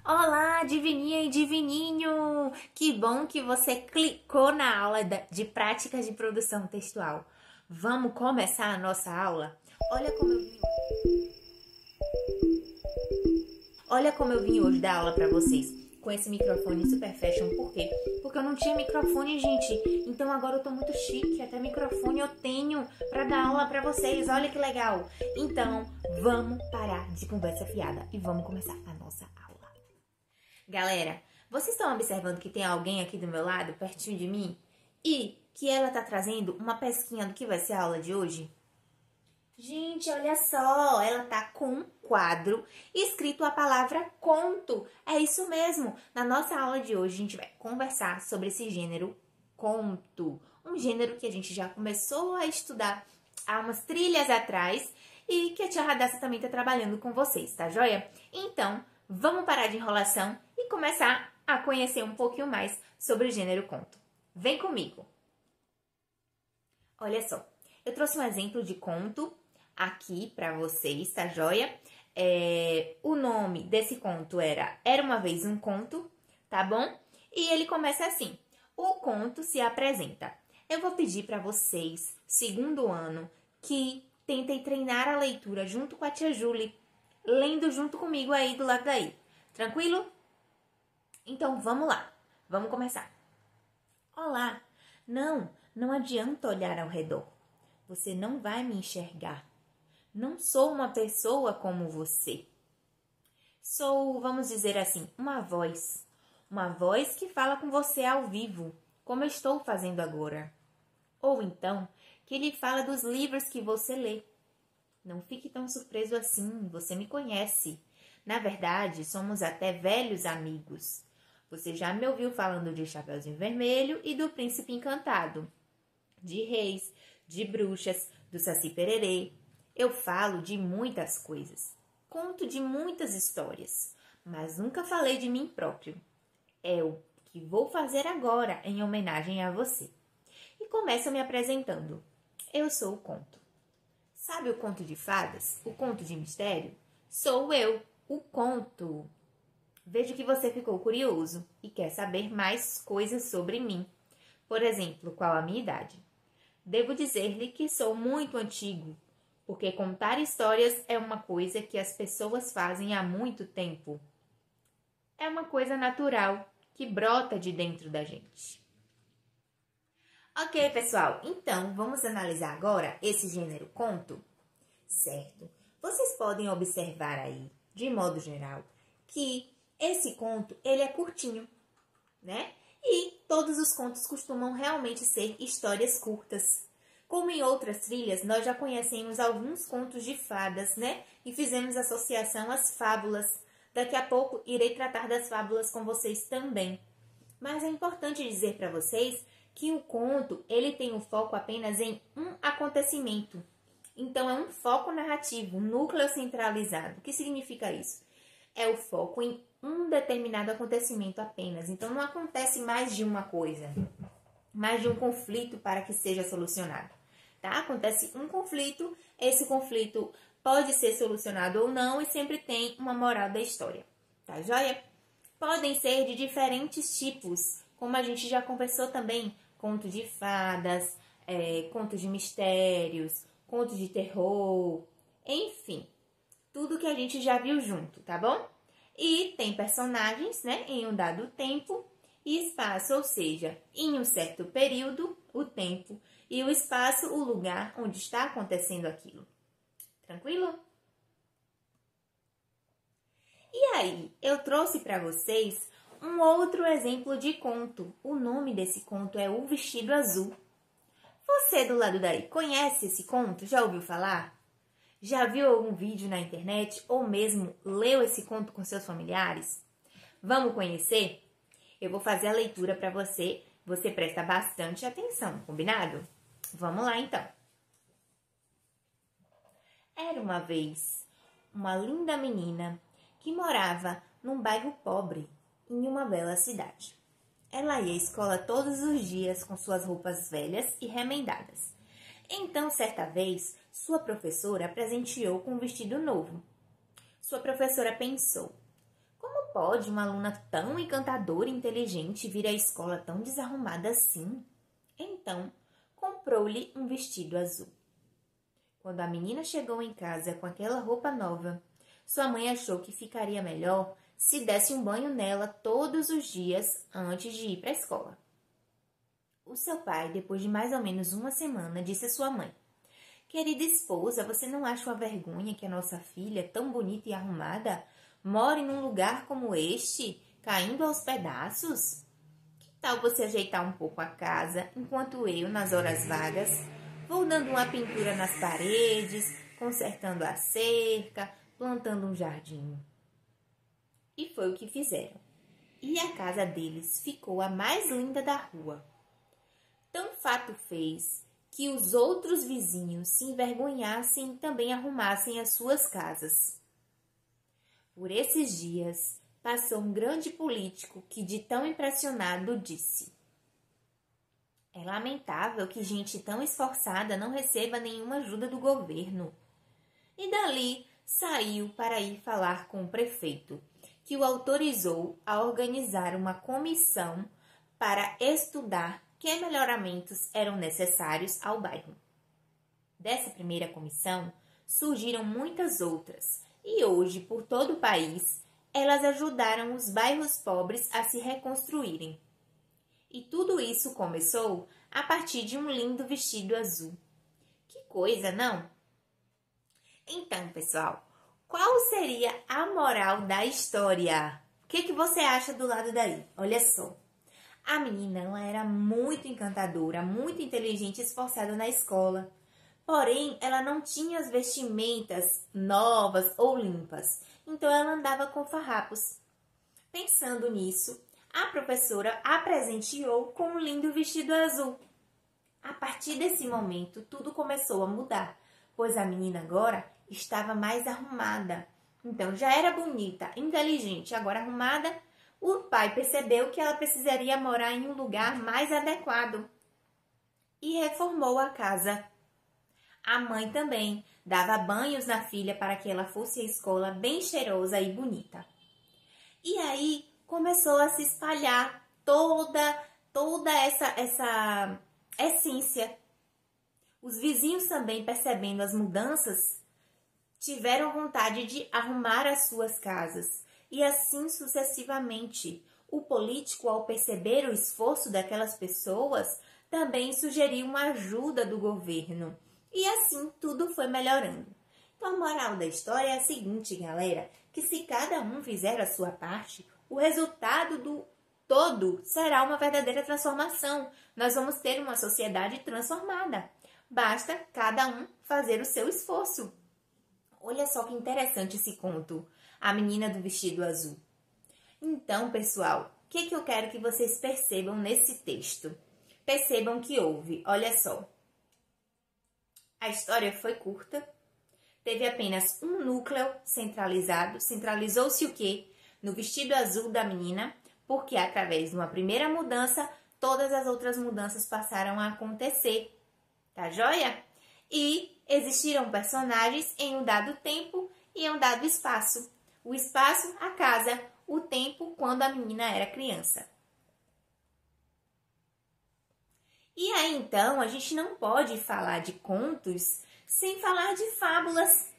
Olá, divininha e divininho! Que bom que você clicou na aula de práticas de produção textual. Vamos começar a nossa aula? Olha como eu vim hoje dar aula para vocês com esse microfone super fashion. Por quê? Porque eu não tinha microfone, gente. Então agora eu tô muito chique, até microfone eu tenho para dar aula para vocês. Olha que legal! Então, vamos parar de conversa fiada e vamos começar a nossa aula. Galera, vocês estão observando que tem alguém aqui do meu lado, pertinho de mim? E que ela tá trazendo uma pesquinha do que vai ser a aula de hoje? Gente, olha só, ela tá com um quadro escrito a palavra conto. É isso mesmo. Na nossa aula de hoje, a gente vai conversar sobre esse gênero conto. Um gênero que a gente já começou a estudar há umas trilhas atrás e que a tia Radassa também tá trabalhando com vocês, tá joia? Então, vamos parar de enrolação e começar a conhecer um pouquinho mais sobre o gênero conto. Vem comigo! Olha só, eu trouxe um exemplo de conto aqui para vocês, tá joia? O nome desse conto Era uma Vez um Conto, tá bom? E ele começa assim: o conto se apresenta. Eu vou pedir para vocês, segundo ano, que tentem treinar a leitura junto com a tia Julie, lendo junto comigo aí do lado daí. Tranquilo? Então vamos lá, vamos começar. Olá! Não adianta olhar ao redor. Você não vai me enxergar. Não sou uma pessoa como você. Sou, vamos dizer assim, uma voz. Uma voz que fala com você ao vivo, como eu estou fazendo agora. Ou então, que lhe fala dos livros que você lê. Não fique tão surpreso assim, você me conhece. Na verdade, somos até velhos amigos. Você já me ouviu falando de Chapeuzinho Vermelho e do Príncipe Encantado, de reis, de bruxas, do Saci Pererê. Eu falo de muitas coisas, conto de muitas histórias, mas nunca falei de mim próprio. É o que vou fazer agora em homenagem a você. E começo me apresentando. Eu sou o conto. Sabe o conto de fadas? O conto de mistério? Sou eu, o conto. Vejo que você ficou curioso e quer saber mais coisas sobre mim. Por exemplo, qual a minha idade? Devo dizer-lhe que sou muito antigo, porque contar histórias é uma coisa que as pessoas fazem há muito tempo. É uma coisa natural que brota de dentro da gente. Ok, pessoal, então vamos analisar agora esse gênero conto? Certo. Vocês podem observar aí, de modo geral, que esse conto, ele é curtinho, né? E todos os contos costumam realmente ser histórias curtas. Como em outras trilhas, nós já conhecemos alguns contos de fadas, né? E fizemos associação às fábulas. Daqui a pouco irei tratar das fábulas com vocês também. Mas é importante dizer para vocês que o conto, ele tem o foco apenas em um acontecimento. Então, é um foco narrativo, um núcleo centralizado. O que significa isso? É o foco em um determinado acontecimento apenas. Então, não acontece mais de uma coisa, mais de um conflito para que seja solucionado. Tá? Acontece um conflito, esse conflito pode ser solucionado ou não e sempre tem uma moral da história. Tá joia? Podem ser de diferentes tipos, como a gente já conversou também, conto de fadas, contos de mistérios, contos de terror, enfim, tudo que a gente já viu junto, tá bom? E tem personagens, né, em um dado tempo e espaço, ou seja, em um certo período, o tempo, e o espaço, o lugar onde está acontecendo aquilo. Tranquilo? E aí, eu trouxe para vocês um outro exemplo de conto. O nome desse conto é O Vestido Azul. Você do lado daí conhece esse conto? Já ouviu falar? Já viu algum vídeo na internet ou mesmo leu esse conto com seus familiares? Vamos conhecer? Eu vou fazer a leitura para você. Você presta bastante atenção, combinado? Vamos lá então. Era uma vez uma linda menina que morava num bairro pobre em uma bela cidade. Ela ia à escola todos os dias com suas roupas velhas e remendadas. Então, certa vez, sua professora a presenteou com um vestido novo. Sua professora pensou: como pode uma aluna tão encantadora e inteligente vir à escola tão desarrumada assim? Então, comprou-lhe um vestido azul. Quando a menina chegou em casa com aquela roupa nova, sua mãe achou que ficaria melhor se desse um banho nela todos os dias antes de ir para a escola. O seu pai, depois de mais ou menos uma semana, disse à sua mãe: Querida esposa, você não acha uma vergonha que a nossa filha, tão bonita e arrumada, more num lugar como este, caindo aos pedaços? Que tal você ajeitar um pouco a casa, enquanto eu, nas horas vagas, vou dando uma pintura nas paredes, consertando a cerca, plantando um jardim? E foi o que fizeram. E a casa deles ficou a mais linda da rua. Tão fato fez que os outros vizinhos se envergonhassem e também arrumassem as suas casas. Por esses dias, passou um grande político que, de tão impressionado, disse: É lamentável que gente tão esforçada não receba nenhuma ajuda do governo. E dali saiu para ir falar com o prefeito, que o autorizou a organizar uma comissão para estudar que melhoramentos eram necessários ao bairro. Dessa primeira comissão, surgiram muitas outras, e hoje, por todo o país, elas ajudaram os bairros pobres a se reconstruírem. E tudo isso começou a partir de um lindo vestido azul. Que coisa, não? Então, pessoal, qual seria a moral da história? O que você acha do lado daí? Olha só. A menina, ela era muito encantadora, muito inteligente e esforçada na escola. Porém, ela não tinha as vestimentas novas ou limpas. Então, ela andava com farrapos. Pensando nisso, a professora a presenteou com um lindo vestido azul. A partir desse momento, tudo começou a mudar, pois a menina agora estava mais arrumada. Então, já era bonita, inteligente, agora arrumada. O pai percebeu que ela precisaria morar em um lugar mais adequado e reformou a casa. A mãe também dava banhos na filha para que ela fosse à escola bem cheirosa e bonita. E aí começou a se espalhar toda essa essência. Os vizinhos também, percebendo as mudanças, tiveram vontade de arrumar as suas casas. E assim sucessivamente. O político, ao perceber o esforço daquelas pessoas, também sugeriu uma ajuda do governo. E assim tudo foi melhorando. Então a moral da história é a seguinte, galera, que se cada um fizer a sua parte, o resultado do todo será uma verdadeira transformação. Nós vamos ter uma sociedade transformada. Basta cada um fazer o seu esforço. Olha só que interessante esse conto. A menina do vestido azul. Então, pessoal, o que eu quero que vocês percebam nesse texto? Percebam que houve, olha só. A história foi curta, teve apenas um núcleo centralizado. Centralizou-se o quê? No vestido azul da menina, porque através de uma primeira mudança, todas as outras mudanças passaram a acontecer. Tá joia? E existiram personagens em um dado tempo e em um dado espaço. O espaço, a casa, o tempo, quando a menina era criança. E aí, então, a gente não pode falar de contos sem falar de fábulas.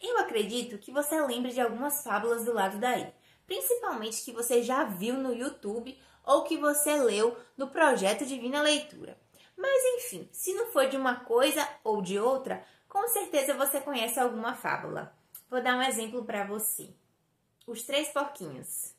Eu acredito que você lembre de algumas fábulas do lado daí, principalmente que você já viu no YouTube ou que você leu no projeto Divina Leitura. Mas, enfim, se não for de uma coisa ou de outra, com certeza você conhece alguma fábula. Vou dar um exemplo para você. Os Três Porquinhos.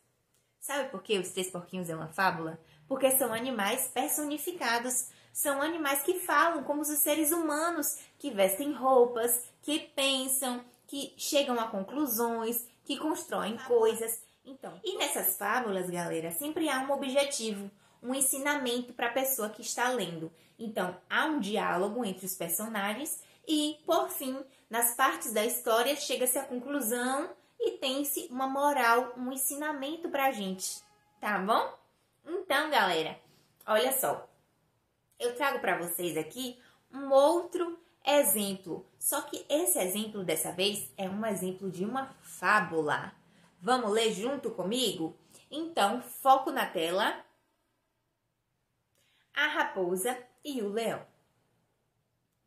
Sabe por que os Três Porquinhos é uma fábula? Porque são animais personificados. São animais que falam como os seres humanos, que vestem roupas, que pensam, que chegam a conclusões, que constroem coisas. Então, e nessas fábulas, galera, sempre há um objetivo, um ensinamento para a pessoa que está lendo. Então, há um diálogo entre os personagens e, por fim, nas partes da história, chega-se à conclusão e tem-se uma moral, um ensinamento para a gente, tá bom? Então, galera, olha só. Eu trago para vocês aqui um outro exemplo. Só que esse exemplo, dessa vez, é um exemplo de uma fábula. Vamos ler junto comigo? Então, foco na tela. A raposa e o leão.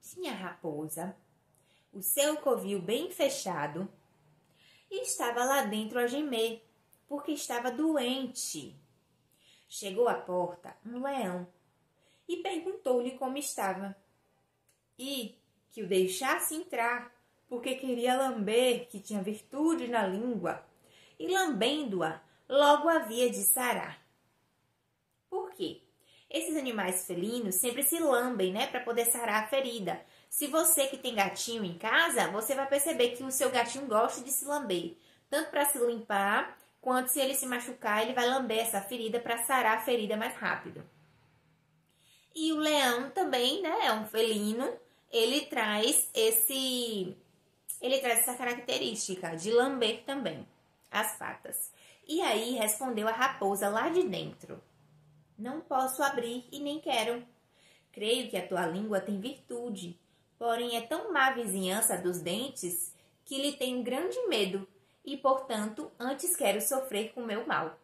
Tinha a raposa, o seu covil bem fechado, e estava lá dentro a gemer, porque estava doente. Chegou à porta um leão e perguntou-lhe como estava, e que o deixasse entrar, porque queria lamber, que tinha virtude na língua, e lambendo-a, logo havia de sarar. Por quê? Esses animais felinos sempre se lambem, né, para poder sarar a ferida. Se você que tem gatinho em casa, você vai perceber que o seu gatinho gosta de se lamber, tanto para se limpar, quanto se ele se machucar, ele vai lamber essa ferida para sarar a ferida mais rápido. E o leão também, né, é um felino, ele traz essa característica de lamber também as patas. E aí respondeu a raposa lá de dentro: não posso abrir e nem quero. Creio que a tua língua tem virtude, porém é tão má a vizinhança dos dentes que lhe tenho grande medo e, portanto, antes quero sofrer com o meu mal.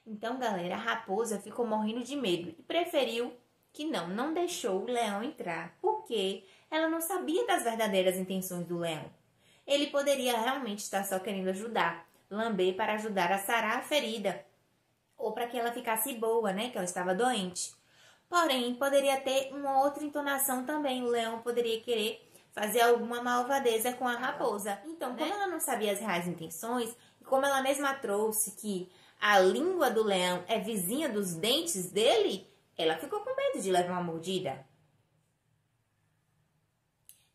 Então, galera, a raposa ficou morrendo de medo e preferiu que não deixou o leão entrar, porque ela não sabia das verdadeiras intenções do leão. Ele poderia realmente estar só querendo ajudar, lamber para ajudar a sarar a ferida, ou para que ela ficasse boa, né, que ela estava doente. Porém, poderia ter uma outra entonação também. O leão poderia querer fazer alguma malvadeza com a raposa. Então, como ela não sabia as reais intenções, e como ela mesma trouxe que a língua do leão é vizinha dos dentes dele, ela ficou com medo de levar uma mordida.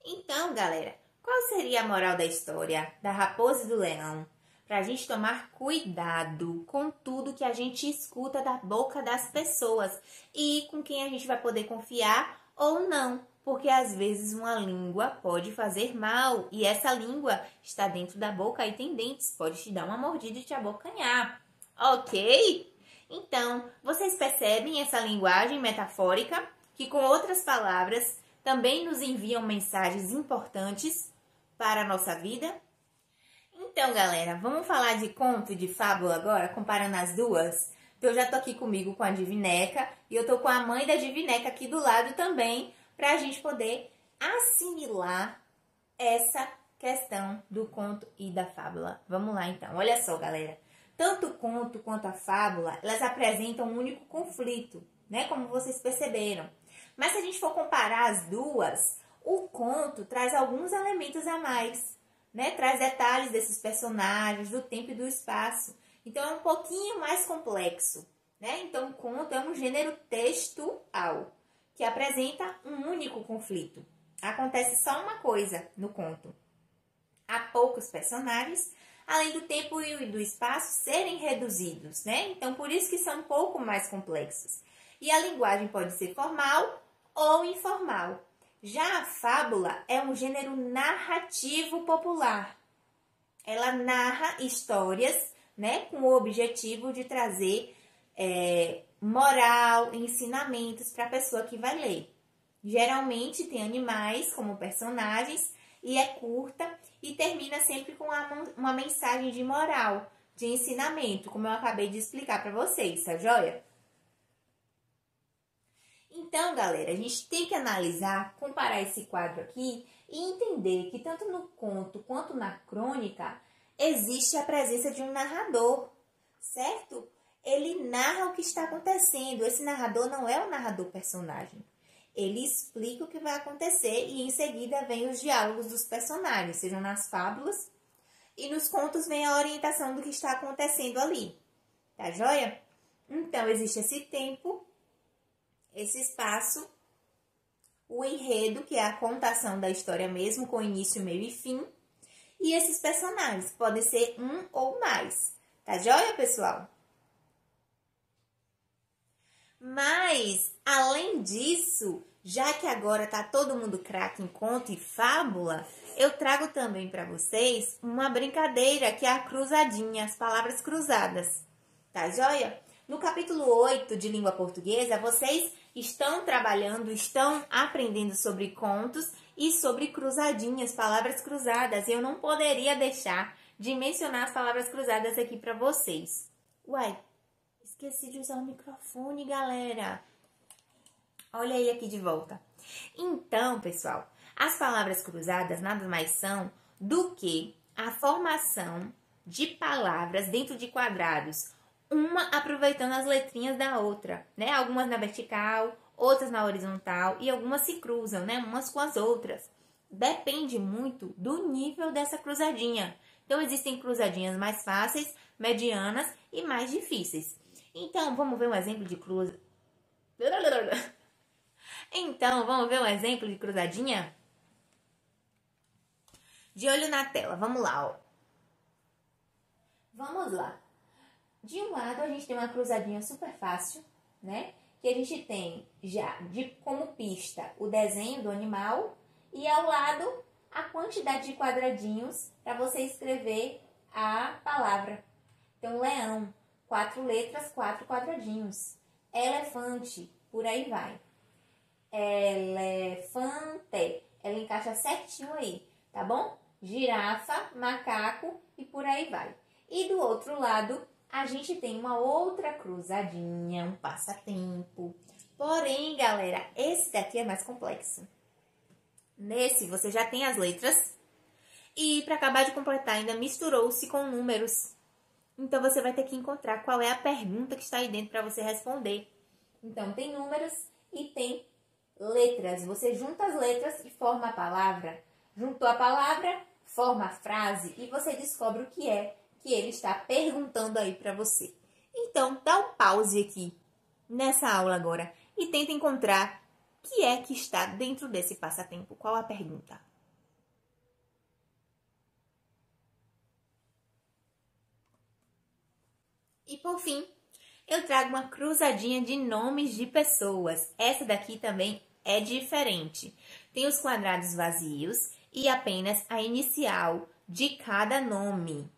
Então, galera, qual seria a moral da história da raposa e do leão? Para a gente tomar cuidado com tudo que a gente escuta da boca das pessoas e com quem a gente vai poder confiar ou não, porque às vezes uma língua pode fazer mal e essa língua está dentro da boca e tem dentes, pode te dar uma mordida e te abocanhar, ok? Então, vocês percebem essa linguagem metafórica que, com outras palavras, também nos enviam mensagens importantes para a nossa vida? Então, galera, vamos falar de conto e de fábula agora, comparando as duas? Então, eu já tô aqui comigo com a Divineca e eu tô com a mãe da Divineca aqui do lado também, para a gente poder assimilar essa questão do conto e da fábula. Vamos lá, então. Olha só, galera. Tanto o conto quanto a fábula, elas apresentam um único conflito, né? Como vocês perceberam. Mas se a gente for comparar as duas, o conto traz alguns elementos a mais, né? Traz detalhes desses personagens, do tempo e do espaço. Então, é um pouquinho mais complexo, né? Então, o conto é um gênero textual, que apresenta um único conflito. Acontece só uma coisa no conto. Há poucos personagens, além do tempo e do espaço serem reduzidos, né? Então, por isso que são um pouco mais complexos. E a linguagem pode ser formal ou informal. Já a fábula é um gênero narrativo popular. Ela narra histórias, né, com o objetivo de trazer moral, ensinamentos para a pessoa que vai ler. Geralmente tem animais como personagens e é curta e termina sempre com uma mensagem de moral, de ensinamento, como eu acabei de explicar para vocês, tá joia? Então, galera, a gente tem que analisar, comparar esse quadro aqui e entender que tanto no conto quanto na crônica existe a presença de um narrador, certo? Ele narra o que está acontecendo. Esse narrador não é o narrador personagem. Ele explica o que vai acontecer e em seguida vem os diálogos dos personagens, sejam nas fábulas e nos contos vem a orientação do que está acontecendo ali. Tá joia? Então, existe esse tempo, esse espaço, o enredo, que é a contação da história mesmo, com início, meio e fim, e esses personagens, podem ser um ou mais. Tá joia, pessoal? Mas, além disso, já que agora tá todo mundo craque em conto e fábula, eu trago também para vocês uma brincadeira que é a cruzadinha, as palavras cruzadas. Tá joia? No capítulo 8 de língua portuguesa, vocês estão trabalhando, estão aprendendo sobre contos e sobre cruzadinhas, palavras cruzadas. Eu não poderia deixar de mencionar as palavras cruzadas aqui para vocês. Uai, esqueci de usar o microfone, galera. Olha aí aqui de volta. Então, pessoal, as palavras cruzadas nada mais são do que a formação de palavras dentro de quadrados, uma aproveitando as letrinhas da outra, né? Algumas na vertical, outras na horizontal e algumas se cruzam, né? Umas com as outras. Depende muito do nível dessa cruzadinha. Então, existem cruzadinhas mais fáceis, medianas e mais difíceis. Então, vamos ver um exemplo de cruzadinha? De olho na tela, vamos lá, ó. Vamos lá. De um lado, a gente tem uma cruzadinha super fácil, né? Que a gente tem já como pista o desenho do animal e ao lado a quantidade de quadradinhos para você escrever a palavra. Então, leão, 4 letras, 4 quadradinhos. Elefante, por aí vai. Elefante, ela encaixa certinho aí, tá bom? Girafa, macaco e por aí vai. E do outro lado, a gente tem uma outra cruzadinha, um passatempo. Porém, galera, esse daqui é mais complexo. Nesse, você já tem as letras e para acabar de completar ainda misturou-se com números. Então, você vai ter que encontrar qual é a pergunta que está aí dentro para você responder. Então, tem números e tem letras. Você junta as letras e forma a palavra. Juntou a palavra, forma a frase e você descobre o que é que ele está perguntando aí para você. Então, dá um pause aqui nessa aula agora e tenta encontrar o que é que está dentro desse passatempo. Qual a pergunta? E por fim, eu trago uma cruzadinha de nomes de pessoas. Essa daqui também é diferente. Tem os quadrados vazios e apenas a inicial de cada nome,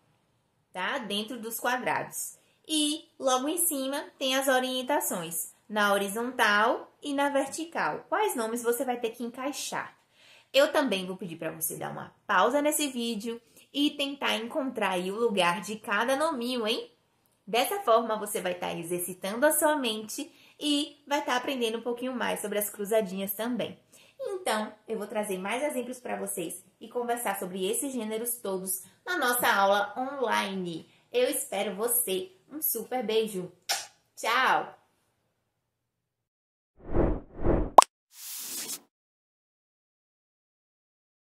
tá? Dentro dos quadrados. E logo em cima tem as orientações, na horizontal e na vertical. Quais nomes você vai ter que encaixar? Eu também vou pedir para você dar uma pausa nesse vídeo e tentar encontrar aí o lugar de cada nominho, hein? Dessa forma, você vai estar exercitando a sua mente e vai estar aprendendo um pouquinho mais sobre as cruzadinhas também. Então, eu vou trazer mais exemplos para vocês e conversar sobre esses gêneros todos na nossa aula online. Eu espero você. Um super beijo. Tchau!